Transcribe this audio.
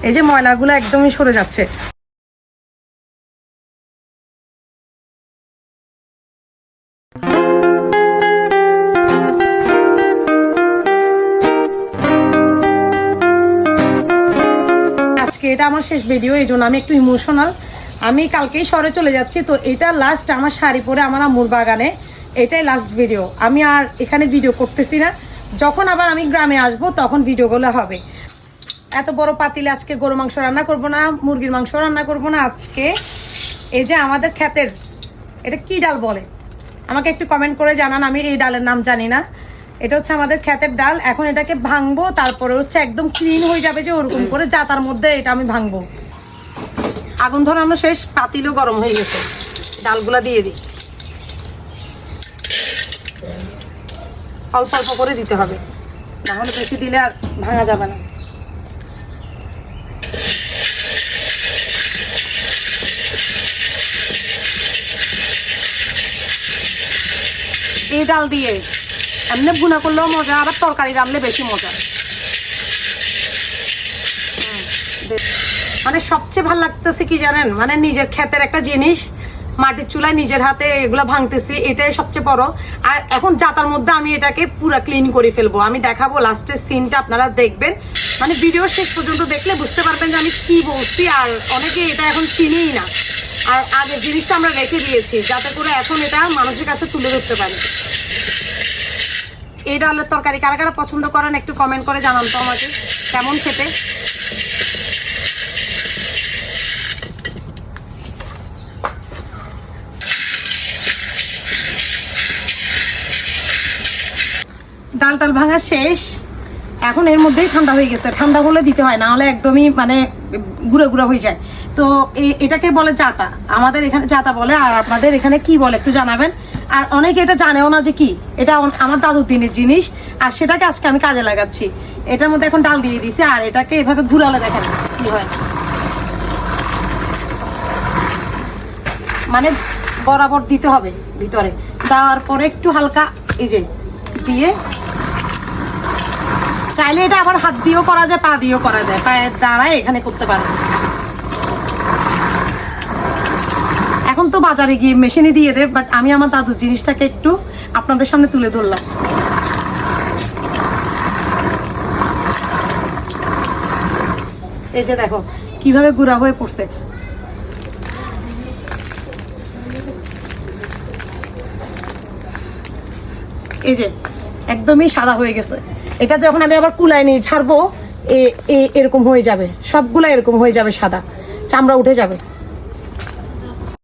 এই যে ময়লাগুলো একদমই সরে যাচ্ছে। আজকে এটা আমার শেষ ভিডিও, এই জন্য আমি একটু ইমোশনাল। আমি কালকেই শহরে চলে যাচ্ছি, তো এটা লাস্ট আমার শাড়ি পরে আমার আম্মুর বাগানে, এটাই লাস্ট ভিডিও। আমি আর এখানে ভিডিও করতেছি না, যখন আবার আমি গ্রামে আসবো তখন ভিডিওগুলো হবে। এত বড় পাতিলে আজকে গরু মাংস রান্না করব না, মুরগির মাংস রান্না করব না। আজকে এই যে আমাদের ক্ষেতের, এটা কি ডাল বলে আমাকে একটু কমেন্ট করে জানান, আমি এই ডালের নাম জানি না। এটা হচ্ছে আমাদের ক্ষেতের ডাল। এখন এটাকে ভাঙবো, তারপরে হচ্ছে একদম ক্লিন হয়ে যাবে যে ওরকম করে জাতার মধ্যে এটা আমি ভাঙবো। আগুন ধরানো শেষ, পাতিলও গরম হয়ে গেছে, ডালগুলা দিয়ে দিই। অল্প অল্প করে দিতে হবে, নাহলে বেশি দিলে আর ভাঙা যাবে না। এই ডাল দিয়ে এমনি ভুনা করলেও মজা, আবার তরকারি রান্নলে বেশি মজা। মানে সবচেয়ে ভালো লাগতেছে কি জানেন, মানে নিজের ক্ষেতের একটা জিনিস মাটির চুলায় নিজের হাতে এগুলা ভাঙতেছি, এটাই সবচেয়ে বড়। আর এখন জাতার মধ্যে আমি এটাকে পুরো ক্লিন করে ফেলবো, আমি দেখাবো লাস্টের সিনটা, আপনারা দেখবেন। মানে ভিডিও শেষ পর্যন্ত দেখলে বুঝতে পারবেন যে আমি কি বলছি। আর অনেকে এটা এখন চিনিই না, আর আগের জিনিসটা আমরা রেখে দিয়েছি যাতে করে এখন এটা মানুষের কাছে তুলে ধরতে পারি। এই ডালের তরকারি কারা কারা পছন্দ করেন একটু কমেন্ট করে জানান তো আমাকে কেমন খেতে। ডাল টাল ভাঙা শেষ, এখন এর মধ্যেই ঠান্ডা হয়ে গেছে। ঠান্ডা হলে দিতে হয়, না হলে একদমই মানে গুঁড়ো গুঁড়ো হয়ে যায়। তো এটাকে বলে জাতা, আমাদের এখানে জাতা বলে। আর আপনাদের এখানে কি বলে একটু জানাবেন। আর অনেকে এটা জানেও না যে কি, এটা আমার দাদুর দিনের জিনিস, আর সেটাকে আজকে আমি কাজে লাগাচ্ছি। এটার মধ্যে এখন ডাল দিয়ে দিছি, আর এটাকে এভাবে ঘুরালে দেখেন কি হয়, মানে বরাবর দিতে হবে ভিতরে। দেওয়ার পরে একটু হালকা এই যে দিয়ে, চাইলে এটা আবার হাত দিয়েও করা যায়, পা দিয়েও করা যায়, পায়ের দ্বারা এখানে করতে পারে। এখন তো বাজারে গিয়ে মেশিনে দিয়ে দেয়, বাট আমি আমার দাদুর জিনিসটাকে একটু আপনাদের সামনে তুলে ধরলাম। এই যে দেখো কিভাবে গুঁড়া হয়ে পড়ছে। এই যে একদমই সাদা হয়ে গেছে। এটা যখন আমি আবার কুলায় নিয়ে ঝাড়বো এরকম হয়ে যাবে, সবগুলা এরকম হয়ে যাবে, সাদা চামড়া উঠে যাবে।